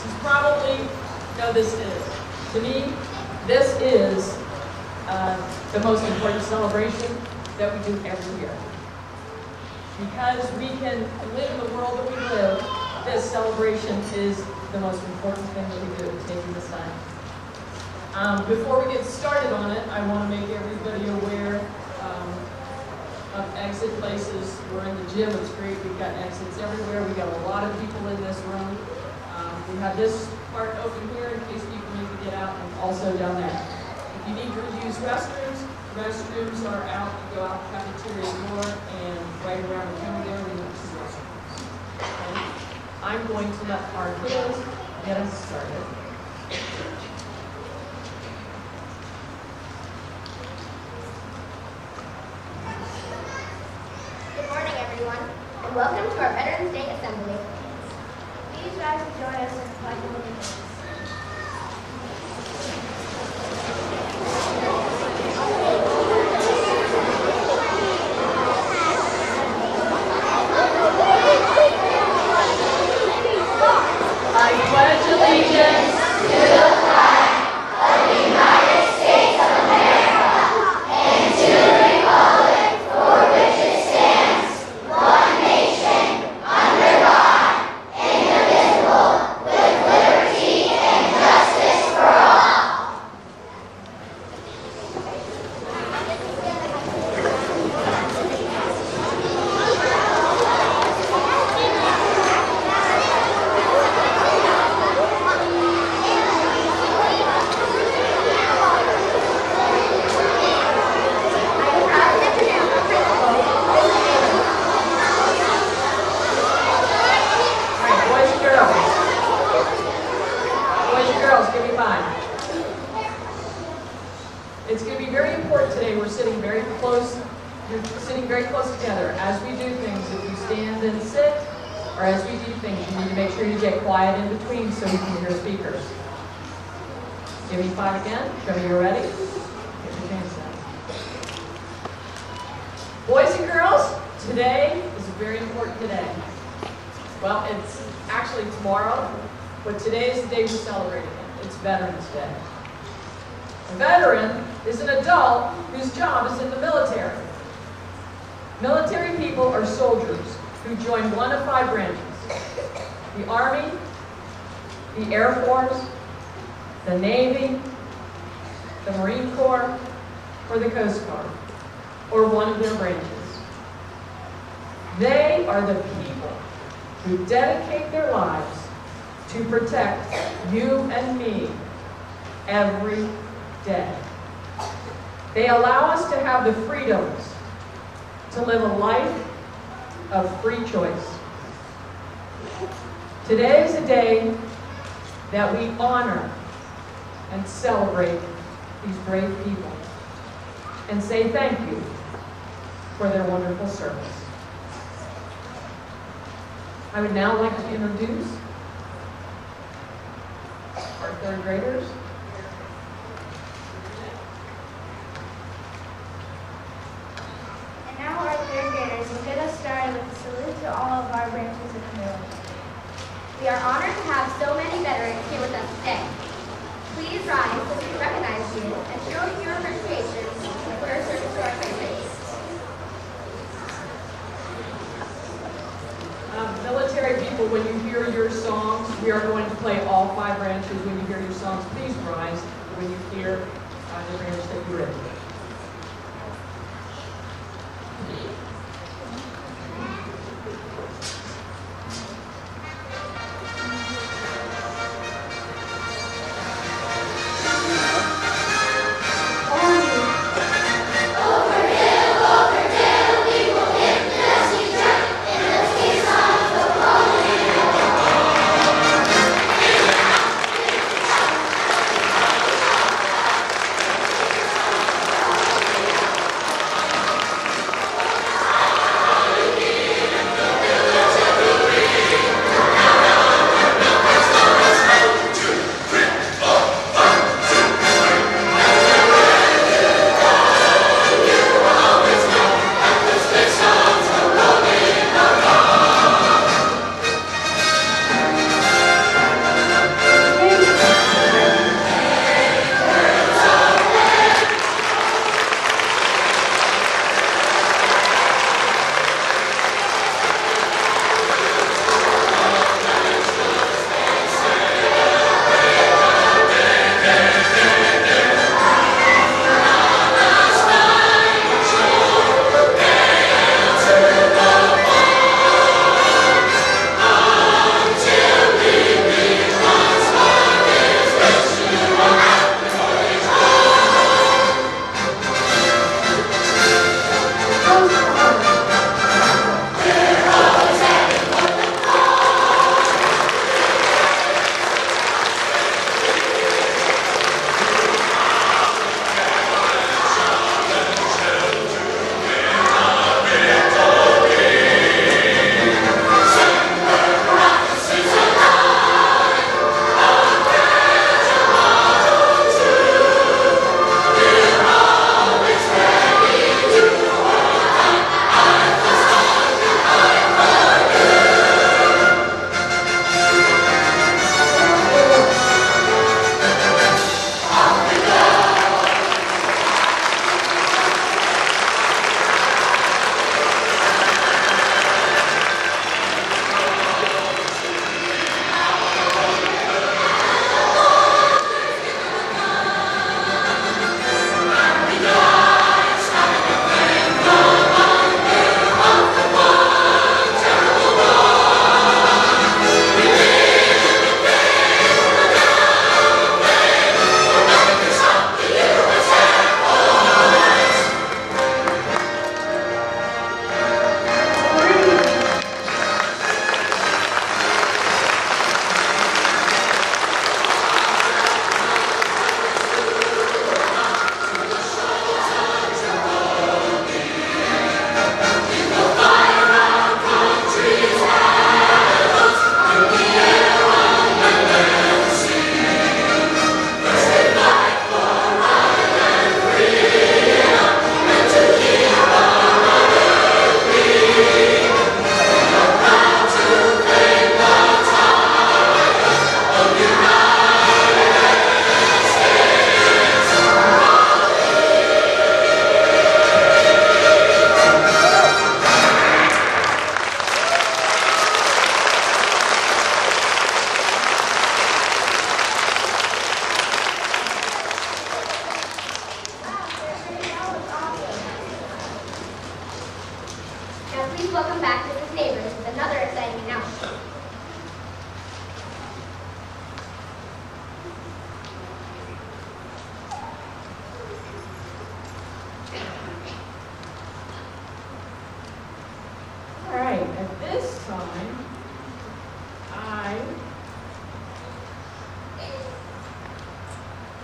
You probably know this is. To me, this is the most important celebration that we do every year. Because we can live in the world that we live, this celebration is the most important thing that we do, taking this time. Before we get started on it, I want to make everybody aware of exit places. We're in the gym, it's great, we've got exits everywhere, we've got a lot of people in this room. We have this part open here in case people need to get out, and also down there. If you need to use restrooms are out. You go out the cafeteria door and right around the corner there, we have two restrooms. Okay? I'm going to let our kiddos get us started. Good morning, everyone, and welcome to our Veterans Day Assembly. Please rise and join us in the Pledge of Allegiance. I pledge allegiance to the flag of the United States of America and to the republic for which it stands, one nation, under God, indivisible, with liberty and justice for all. It's going to be very important today. We're sitting very close. You're sitting very close together. As we do things, if you stand and sit, or as we do things, you need to make sure you get quiet in between so you can hear speakers. Give me 5 again. Show me you're ready. Get your hands down. Boys and girls, today is a very important day. Well, it's actually tomorrow, but today is the day we're celebrating it. It's Veterans Day. A veteran is an adult whose job is in the military. Military people are soldiers who join one of 5 branches: the Army, the Air Force, the Navy, the Marine Corps, or the Coast Guard, or one of their branches. They are the people who dedicate their lives to protect you and me every day. They allow us to have the freedoms to live a life of free choice. Today is a day that we honor and celebrate these brave people and say thank you for their wonderful service. I would now like to introduce our 3rd graders. And now our 3rd graders will get us started with a salute to all of our branches of the military. We are honored to have so many veterans here with us today. Please rise as we recognize you and show your appreciation for your service to our country. Military people, when you hear your songs, we are going to play all 5 branches. When you hear your songs, please rise when you hear the branch that you're in.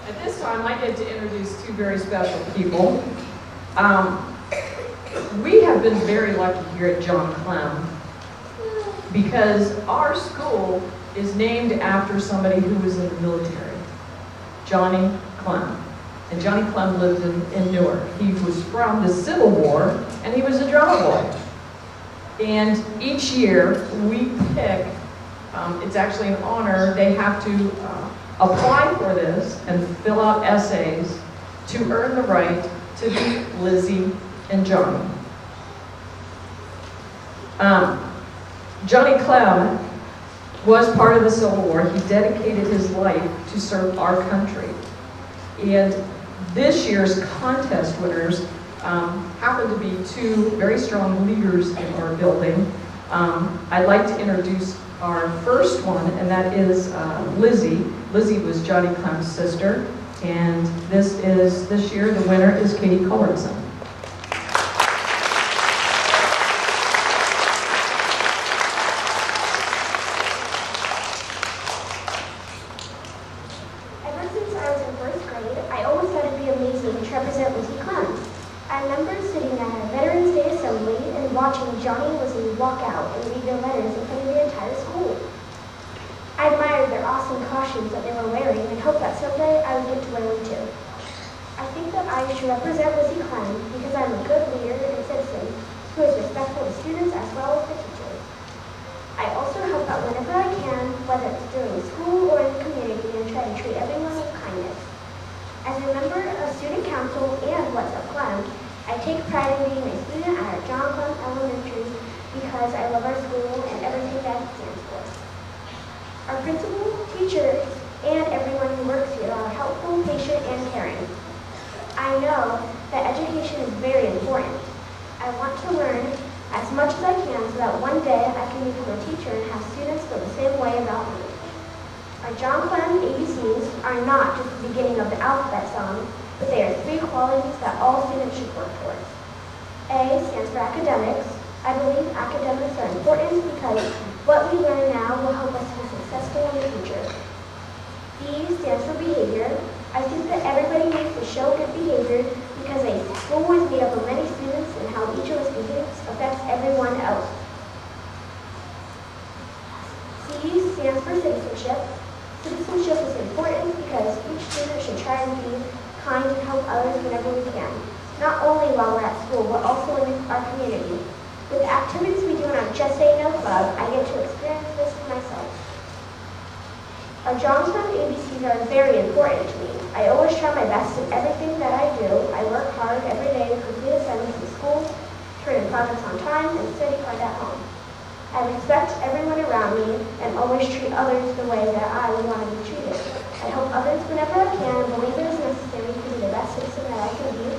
At this time, I get to introduce two very special people. We have been very lucky here at John Clem because our school is named after somebody who was in the military, Johnny Clem. And Johnny Clem lived in Newark. He was from the Civil War, and he was a drummer boy. And each year, we pick, it's actually an honor, they have to apply for this and fill out essays to earn the right to be Lizzie and Johnny. Johnny Clem was part of the Civil War. He dedicated his life to serve our country. And this year's contest winners happen to be two very strong leaders in our building. I'd like to introduce our first one, and that is Lizzie. Lizzie was Johnny Clem's sister, and this year the winner is Katie Culbertson. Ever since I was in first grade, I always thought it'd be amazing to represent Lizzie Clem. I remember sitting at a Veterans Day assembly and watching Johnny and Lizzie walk out and read their letters in front of the entire school. I admired their awesome costumes that they were wearing and hoped that someday I would get to wear them too. I think that I should represent Lizzie Clem because I'm a good leader and citizen who is respectful to students as well as the teachers. I also help out whenever I can, whether it's during school or in the community, and try to treat everyone with kindness. As a member of student council and What's Up Clem, I take pride in being a student at John Clem Elementary because I love our school and everything that it stands for. Our principal, teachers, and everyone who works here are helpful, patient, and caring. I know that education is very important. I want to learn as much as I can so that one day I can become a teacher and have students feel the same way about me. Our John Clem ABCs are not just the beginning of the alphabet song, but they are 3 qualities that all students should work towards. A stands for academics. I believe academics are important because what we learn now will help us to be successful in the future. B stands for behavior. I think that everybody needs to show good behavior because a school is made up of many students and how each of us behaves affects everyone else. C stands for citizenship. Citizenship is important because each student should try and be kind and help others whenever we can, not only while we're at school, but also in our community. With the activities we do in our Just Say No Club, I get to experience this for myself. Our John Clem ABCs are very important to me. I always try my best in everything that I do. I work hard every day to complete assignments in school, turn in projects on time, and study hard at home. I respect everyone around me and always treat others the way that I would want to be treated. I help others whenever I can and believe it is necessary to be the best citizen that I can be.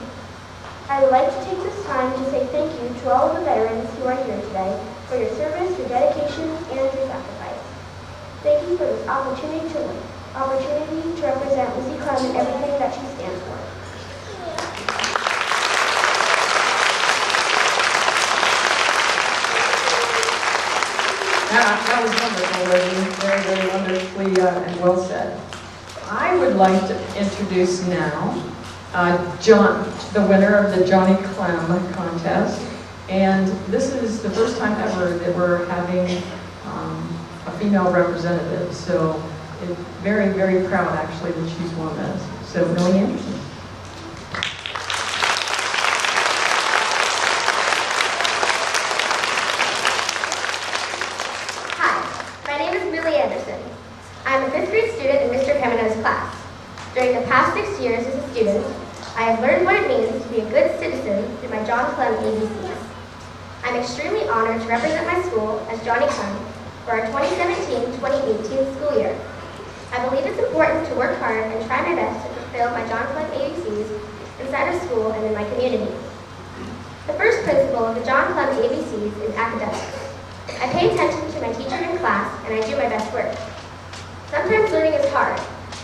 I would like to take this time to say thank you to all of the veterans who are here today for your service, your dedication, and your sacrifice. Thank you for this opportunity to represent Lizzie Clem and everything that she stands for. That was wonderful, Lizzie. Very, very wonderfully and well said. I would like to introduce now John, the winner of the Johnny Clem contest. And this is the first time ever that we're having a female representative. So very, very proud actually that she's won this. So Millie Anderson. I'm a 5th grade student in Mr. Camino's class. During the past 6 years as a student, I have learned what it means to be a good citizen through my John Clem ABCs. I'm extremely honored to represent my school as Johnny Clem for our 2017-2018 school year. I believe it's important to work hard and try my best to fulfill my John Clem ABCs inside of school and in my community. The first principle of the John Clem ABCs is academics. I pay attention to my teacher in class and I do my best work. Sometimes learning is hard,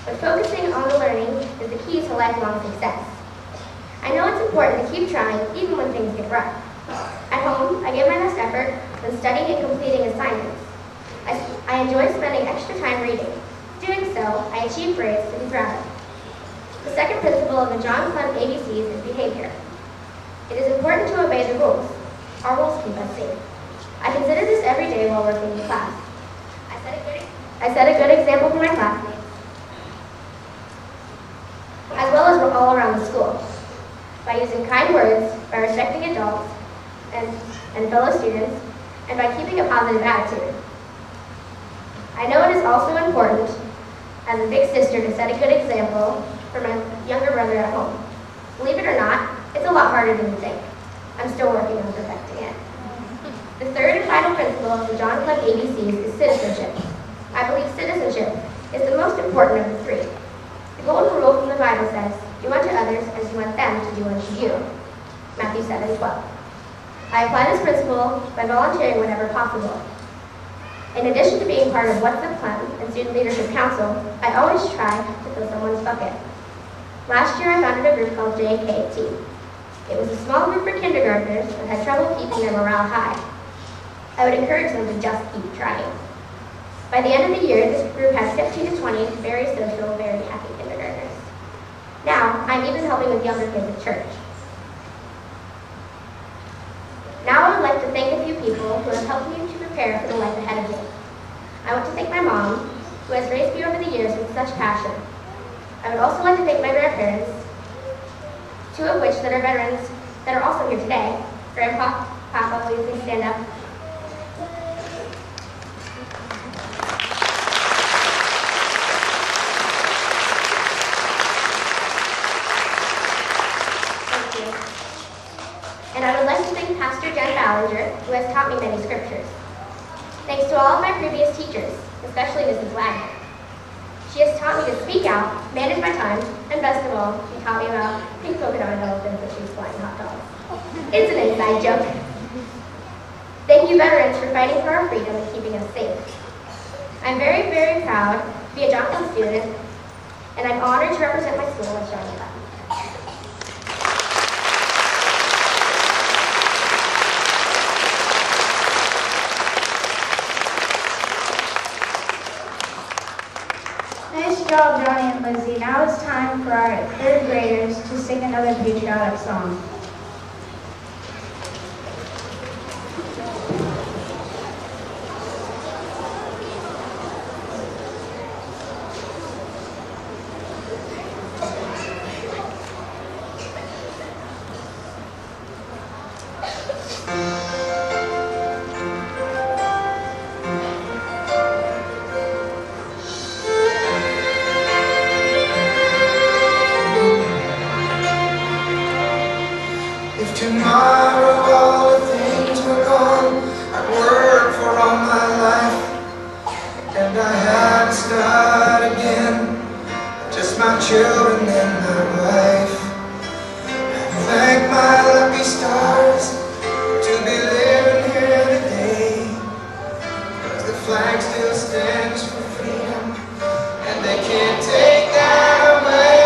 but focusing on the learning is the key to lifelong success. I know it's important to keep trying even when things get rough. At home, I give my best effort when studying and completing assignments. I enjoy spending extra time reading. Doing so, I achieve grades to be proud of. The second principle of the John Clem ABCs is behavior. It is important to obey the rules. Our rules keep us safe. I consider this every day while working in class. I set a good example for my classmates, as well as all around the school, by using kind words, by respecting adults and fellow students, and by keeping a positive attitude. I know it is also important, as a big sister, to set a good example for my younger brother at home. Believe it or not, it's a lot harder than you think. I'm still working on perfecting it. The third and final principle of the John Clem ABCs is citizenship. I believe citizenship is the most important of the three. The golden rule from the Bible says, do unto others as you want them to do unto you. Matthew 7:12. I apply this principle by volunteering whenever possible. In addition to being part of What's the Clem and Student Leadership Council, I always try to fill someone's bucket. Last year I founded a group called JKT. It was a small group for kindergartners that had trouble keeping their morale high. I would encourage them to just keep trying. By the end of the year, this group has 15 to 20 very social, very happy kindergartners. Now, I'm even helping with younger kids at church. Now I would like to thank a few people who have helped me to prepare for the life ahead of me. I want to thank my mom, who has raised me over the years with such passion. I would also like to thank my grandparents, two of which that are veterans that are also here today. Grandpa, Papa, will you please stand up? And I would like to thank Pastor Jen Ballinger, who has taught me many scriptures. Thanks to all of my previous teachers, especially Mrs. Wagner. She has taught me to speak out, manage my time, and best of all, she taught me about pink polka dot elephants that she was flying hot dogs. It's an inside joke. Thank you, veterans, for fighting for our freedom and keeping us safe. I'm very, very proud to be a John Clem student, and I'm honored to represent my school as John Clem. Nice job, Johnny and Lizzie. Now it's time for our third graders to sing another patriotic song. Tomorrow all the things were gone. I'd worked for all my life, and I had to start again. Just my children and my wife. I thank my lucky stars to be living here today, 'cause the flag still stands for freedom, and they can't take that away.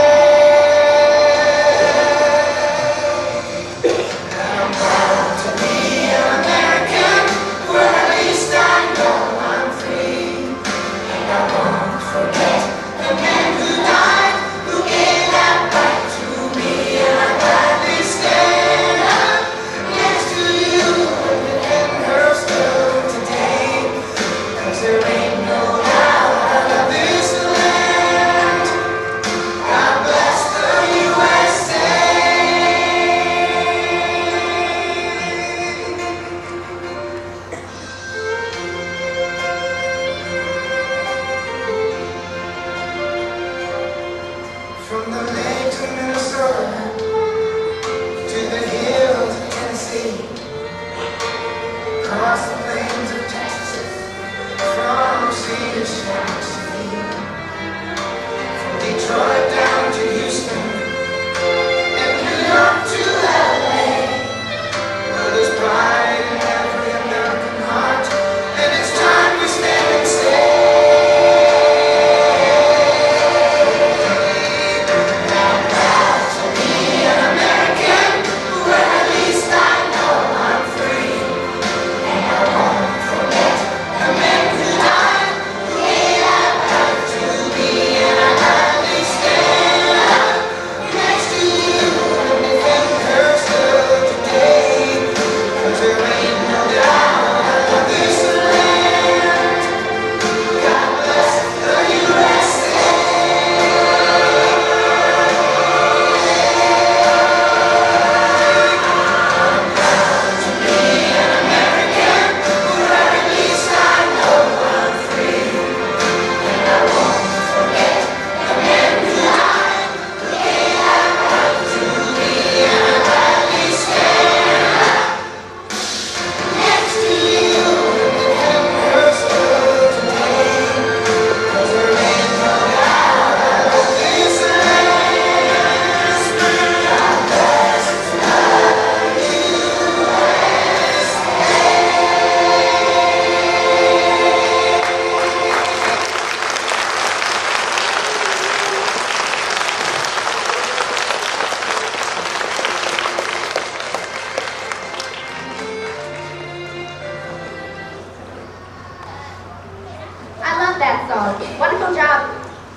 From the lake to Minnesota, to the hills of Tennessee, across the plains of Texas, from sea to shining sea, from Detroit down to Houston, and New York to LA, where there's pride in every American heart, and it's time we stand and say.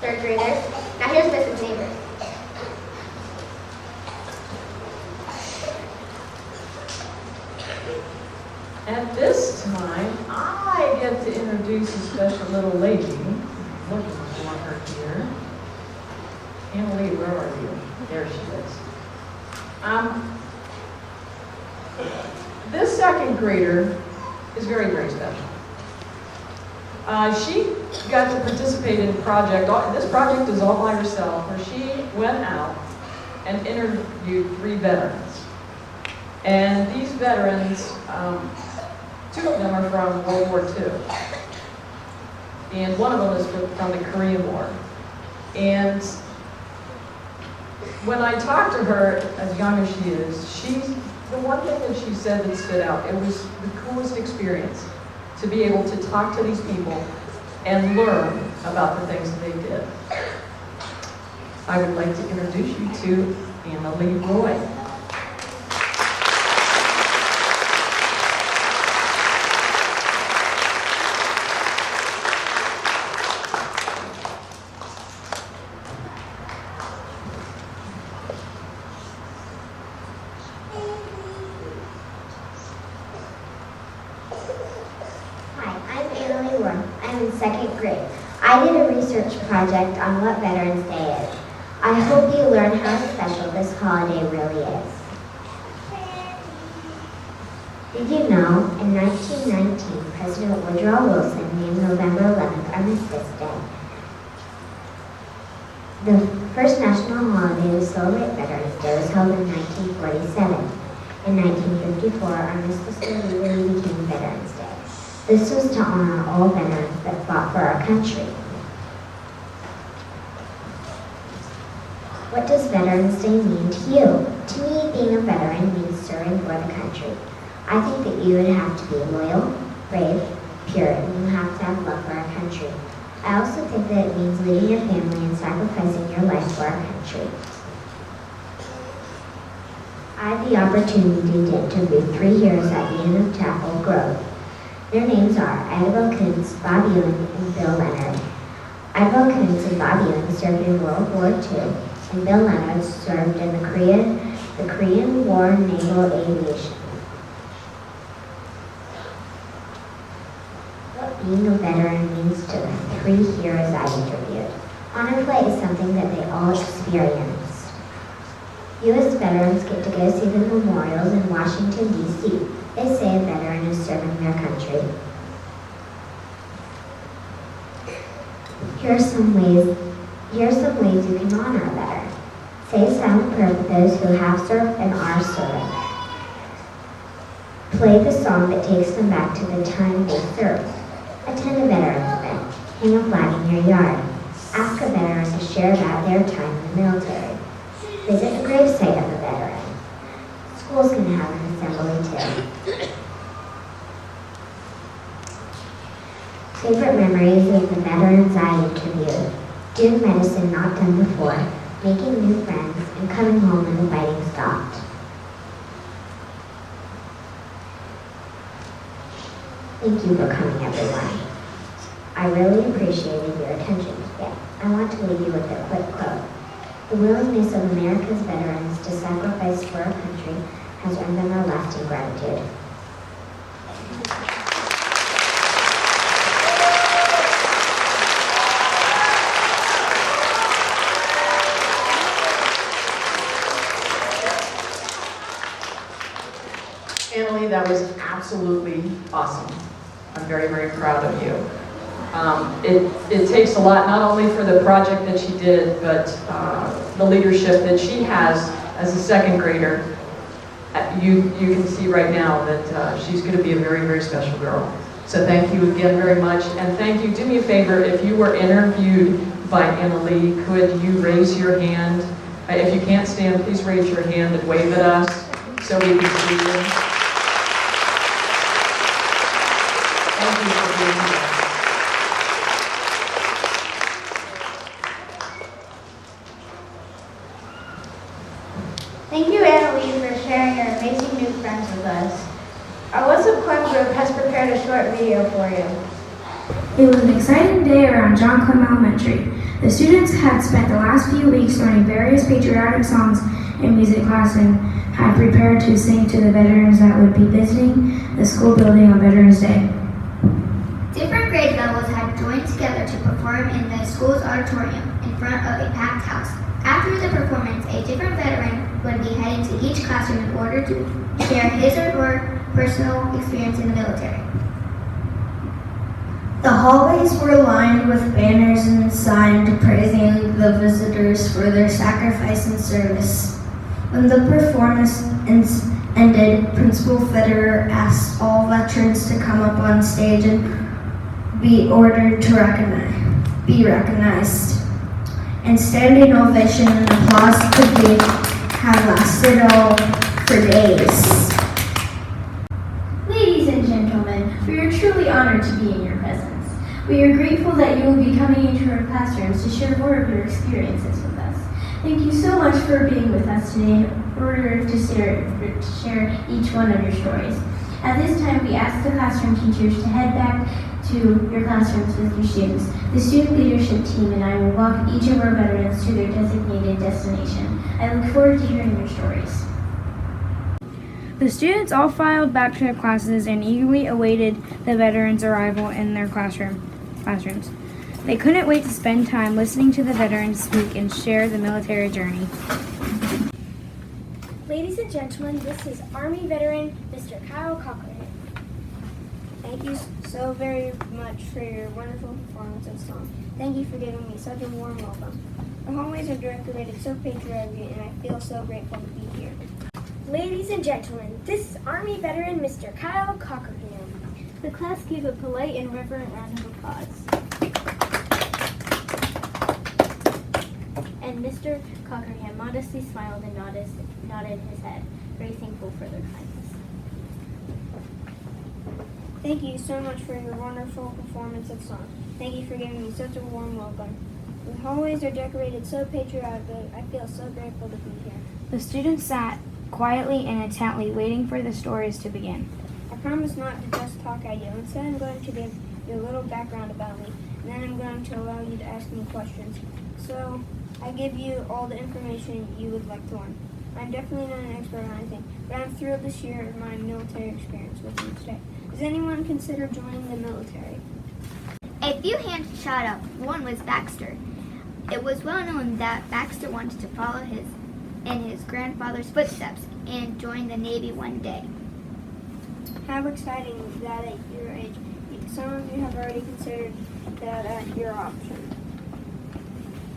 third graders. Now here's Mrs. Neighbors. At this time, I get to introduce a special little lady. Looking for her here. Annalie, where are you? There she is. This second grader is very, very special. She got to participate in a project. This project is all by herself, where she went out and interviewed 3 veterans. And these veterans, 2 of them are from World War II. And one of them is from the Korean War. And when I talked to her, as young as she is, the one thing that she said that stood out, it was the coolest experience to be able to talk to these people and learn about the things that they did. I would like to introduce you to Annalie Roy. Second grade. I did a research project on what Veterans Day is. I hope you learn how special this holiday really is. Did you know, in 1919, President Woodrow Wilson named November 11th Armistice Day. The first national holiday to celebrate Veterans Day was held in 1947. In 1954, Armistice Day legally became Veterans Day. This was to honor all veterans that fought for our country. What does Veterans Day mean to you? To me, being a veteran means serving for the country. I think that you would have to be loyal, brave, pure, and you have to have love for our country. I also think that it means leaving your family and sacrificing your life for our country. I had the opportunity to interview 3 heroes at the end of Chapel Grove. Their names are Idabel Kuntz, Bob Ewing, and Bill Leonard. Idabel Kuntz and Bob Ewing served in World War II, and Bill Leonard served in the Korean War Naval Aviation. What being a veteran means to the 3 heroes I interviewed. Honor play is something that they all experienced. U.S. veterans get to go see the memorials in Washington, D.C. They say a veteran is serving their country. Here are some ways you can honor a veteran. Say a silent prayer for those who have served and are serving. Play the song that takes them back to the time they served. Attend a veterans event. Hang a flag in your yard. Ask a veteran to share about their time in the military. Visit the gravesite of a veteran. Schools can have an assembly too. Favorite memories of the veterans I interviewed. Doing medicine not done before, making new friends, and coming home when the fighting stopped. Thank you for coming, everyone. I really appreciated your attention today. I want to leave you with a quick quote. The willingness of America's veterans to sacrifice for our country has earned them our lasting gratitude. Annalie, that was absolutely awesome. I'm very, very proud of you. It takes a lot, not only for the project that she did, but the leadership that she has as a second grader. You can see right now that she's going to be a very, very special girl. So thank you again very much. And thank you. Do me a favor, if you were interviewed by Annalie, could you raise your hand? If you can't stand, please raise your hand and wave at us so we can see you. Thank you for being here. Thank you, Annalie, for sharing your amazing new friends with us. Our What's Up Clem group has prepared a short video for you. It was an exciting day around John Clem Elementary. The students had spent the last few weeks learning various patriotic songs in music class and had prepared to sing to the veterans that would be visiting the school building on Veterans Day. Different grade levels had joined together to perform in the school's auditorium in front of a packed house. After the performance, a different veteran would be heading to each classroom in order to share his or her personal experience in the military. The hallways were lined with banners and signs praising the visitors for their sacrifice and service. When the performance ended, Principal Federer asked all veterans to come up on stage and be ordered to be recognized. And standing ovation and applause could have lasted all for days. Ladies and gentlemen, we are truly honored to be in your presence. We are grateful that you will be coming into our classrooms to share more of your experiences with us. Thank you so much for being with us today in order to share each one of your stories. At this time, we ask the classroom teachers to head back to your classrooms with your students. The student leadership team and I will walk each of our veterans to their designated destination. I look forward to hearing your stories. The students all filed back to their classes and eagerly awaited the veterans' arrival in their classrooms. They couldn't wait to spend time listening to the veterans speak and share the military journey. Ladies and gentlemen, this is Army veteran Mr. Kyle Cochran. Thank you so very much for your wonderful performance of song. Thank you for giving me such a warm welcome. The hallways are decorated so patriotically, and I feel so grateful to be here. Ladies and gentlemen, this is Army veteran Mr. Kyle Cochran. The class gave a polite and reverent round of applause. And Mr. Cochran modestly smiled and nodded his head, very thankful for their kindness. Thank you so much for your wonderful performance of song. Thank you for giving me such a warm welcome. The hallways are decorated so patriotically. I feel so grateful to be here. The students sat quietly and intently, waiting for the stories to begin. I promise not to just talk at you. Instead, I'm going to give you a little background about me, and then I'm going to allow you to ask me questions. So, I give you all the information you would like to learn. I'm definitely not an expert on anything, but I'm thrilled to share my military experience with you today. Does anyone consider joining the military? A few hands shot up. One was Baxter. It was well known that Baxter wanted to follow in his grandfather's footsteps and join the Navy one day. How exciting that at your age. Some of you have already considered that at your option.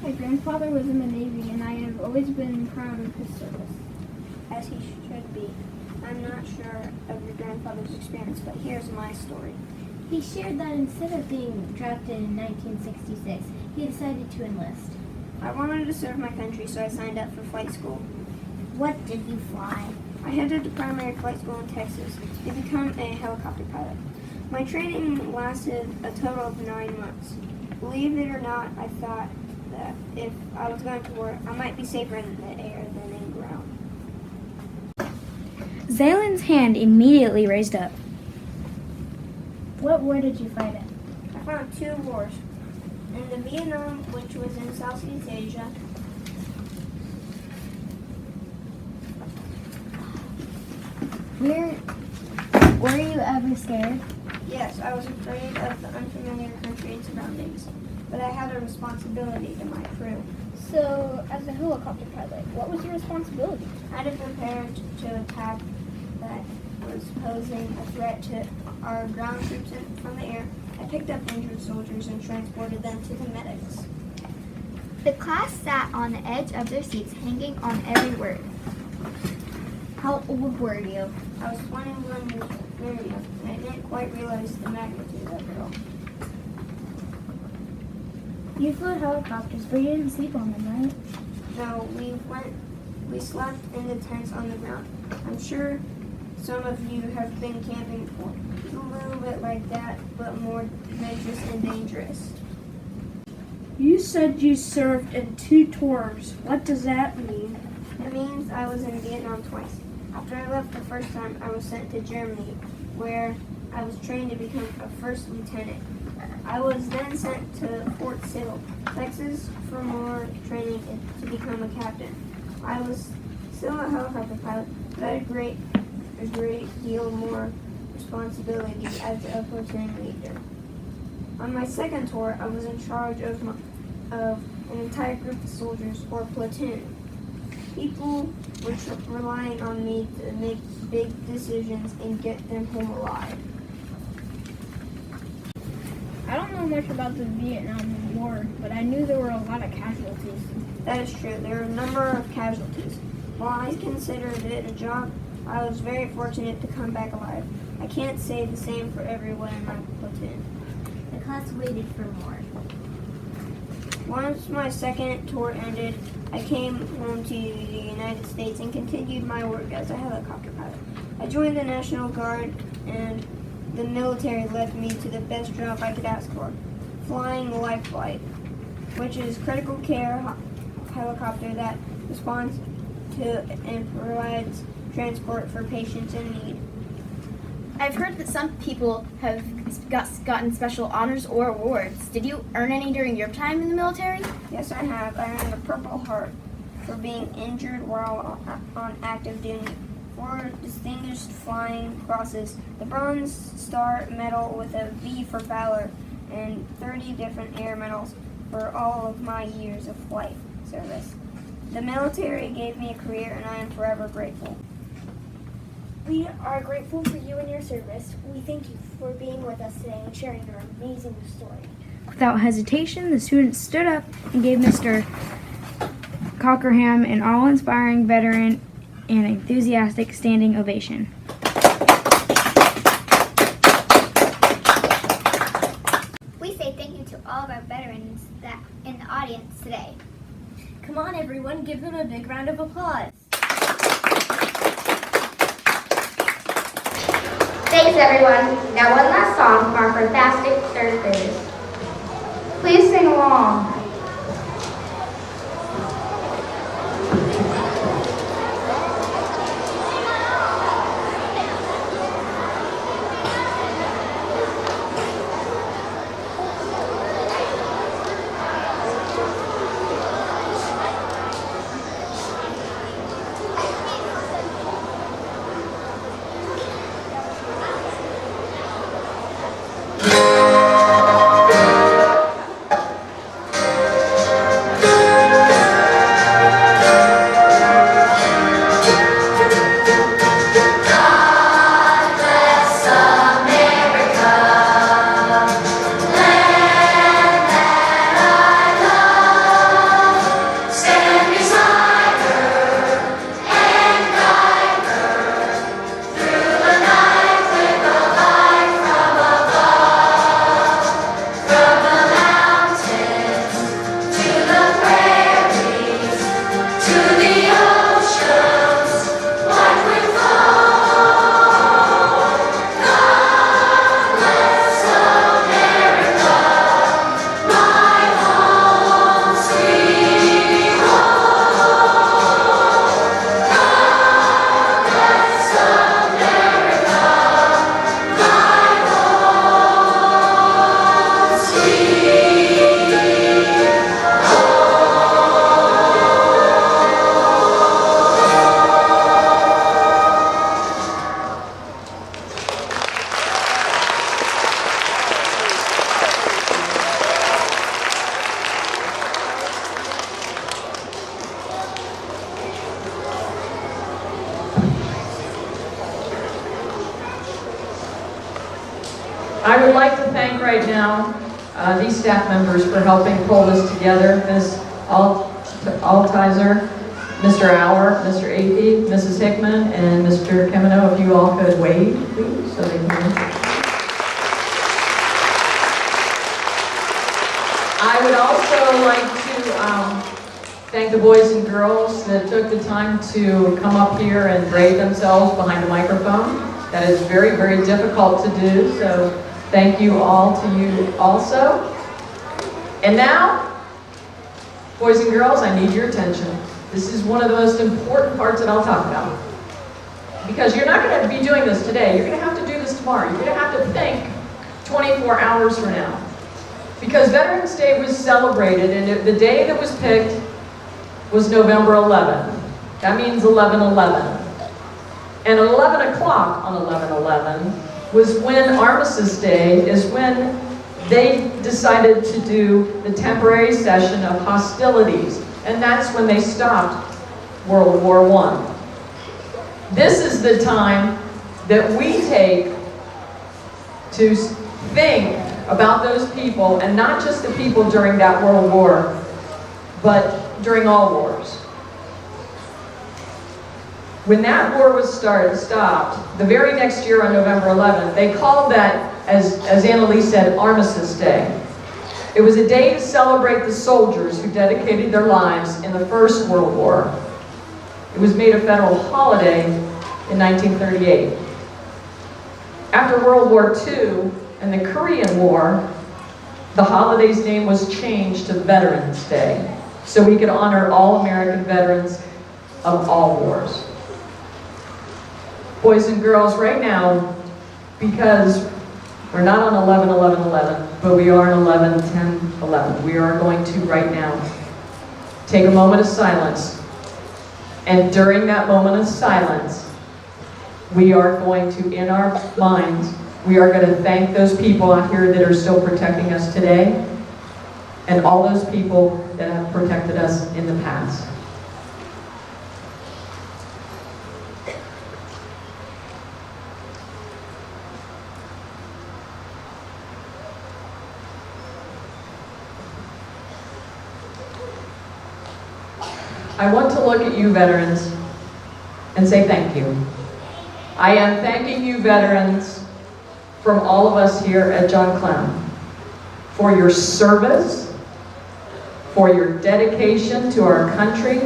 My grandfather was in the Navy, and I have always been proud of his service. As he should be. I'm not sure of your grandfather's experience, but here's my story. He shared that instead of being drafted in 1966, he decided to enlist. I wanted to serve my country, so I signed up for flight school. What did you fly? I headed to primary flight school in Texas to become a helicopter pilot. My training lasted a total of 9 months. Believe it or not, I thought that if I was going to war, I might be safer in the air than in ground. Zaylen's hand immediately raised up. What war did you fight in? I fought 2 wars. In the Vietnam, which was in Southeast Asia. Were you ever scared? Yes, I was afraid of the unfamiliar country and surroundings, but I had a responsibility to my crew. So, as a helicopter pilot, what was your responsibility? I had to prepare to attack that was posing a threat to our ground troops from the air. I picked up injured soldiers and transported them to the medics. The class sat on the edge of their seats, hanging on every word. How old were you? I was 21 years old, very young, and I didn't quite realize the magnitude of it all. You flew helicopters, but you didn't sleep on them, right? No, we slept in the tents on the ground. I'm sure some of you have been camping before. It's a little bit like that, but more adventurous and dangerous. You said you served in 2 tours. What does that mean? It means I was in Vietnam twice. After I left the first time, I was sent to Germany, where I was trained to become a first lieutenant. I was then sent to Fort Sill, Texas for more training to become a captain. I was still a helicopter pilot, but I had a great deal more responsibility as a platoon leader. On my second tour, I was in charge of an entire group of soldiers, or platoon. People were relying on me to make big decisions and get them home alive. I don't know much about the Vietnam War, but I knew there were a lot of casualties. That is true. There are a number of casualties. While I considered it a job, I was very fortunate to come back alive. I can't say the same for everyone in my platoon. The class waited for more. Once my second tour ended, I came home to the United States and continued my work as a helicopter pilot. I joined the National Guard, and the military led me to the best job I could ask for, flying life flight, which is critical care helicopter that responds to and provides transport for patients in need. I've heard that some people have gotten special honors or awards. Did you earn any during your time in the military? Yes, I have. I earned a Purple Heart for being injured while on active duty. 4 distinguished flying crosses, the Bronze Star Medal with a V for valor, and 30 different air medals for all of my years of flight service. The military gave me a career, and I am forever grateful. We are grateful for you and your service. We thank you for being with us today and sharing your amazing story. Without hesitation, the students stood up and gave Mr. Cockerham an awe-inspiring veteran and enthusiastic standing ovation. We say thank you to all of our veterans that in the audience today. Come on, everyone, give them a big round of applause. Thanks, everyone. Now one last song from our fantastic third graders. Please sing along. I would like to thank right now these staff members for helping pull this together. Ms. Altizer, Mr. Auer, Mr. Apey, Mrs. Hickman, and Mr. Kemino, if you all could wave, please, so they can. I would also like to thank the boys and girls that took the time to come up here and brave themselves behind a microphone. That is very, very difficult to do, so thank you all to you also. And now, boys and girls, I need your attention. This is one of the most important parts that I'll talk about. Because you're not going to be doing this today. You're going to have to do this tomorrow. You're going to have to think 24 hours from now. Because Veterans Day was celebrated, and the day that was picked was November 11. That means 11/11. And at 11 o'clock on 11/11 was when Armistice Day is when they decided to do the temporary cessation of hostilities. And that's when they stopped World War I. This is the time that we take to think about those people, and not just the people during that World War, but during all wars. When that war was stopped, the very next year on November 11th, they called that, as Annalise said, Armistice Day. It was a day to celebrate the soldiers who dedicated their lives in the First World War. It was made a federal holiday in 1938. After World War II and the Korean War, the holiday's name was changed to Veterans Day, so we could honor all American veterans of all wars. Boys and girls, right now, because we're not on 11/11/11, but we are on 11/10/11, we are going to right now take a moment of silence. And during that moment of silence, we are going to, in our minds, we are going to thank those people out here that are still protecting us today, and all those people that have protected us in the past. I want to look at you veterans and say thank you. I am thanking you veterans from all of us here at John Clem for your service, for your dedication to our country,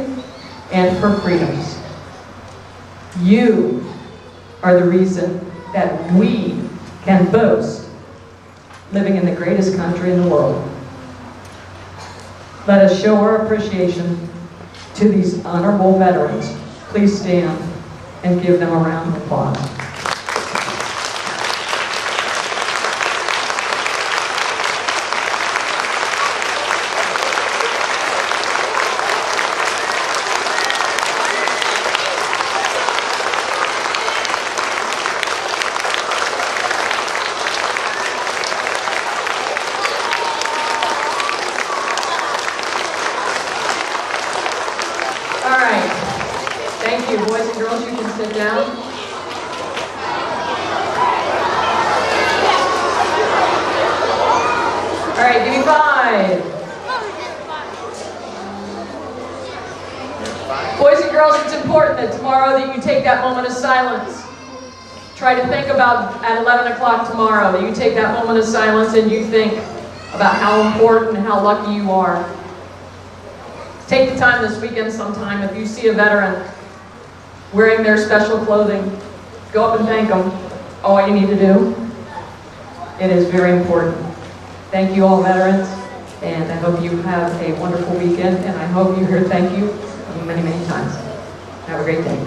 and for freedoms. You are the reason that we can boast living in the greatest country in the world. Let us show our appreciation to these honorable veterans. Please stand and give them a round of applause. Thank you. Boys and girls, you can sit down. All right, give me 5. Boys and girls, it's important that tomorrow that you take that moment of silence. Try to think about at 11 o'clock tomorrow that you take that moment of silence and you think about how important and how lucky you are. Take the time this weekend sometime. If you see a veteran wearing their special clothing, go up and thank them. All you need to do. It is very important. Thank you all veterans, and I hope you have a wonderful weekend, and I hope you hear thank you many, many times. Have a great day.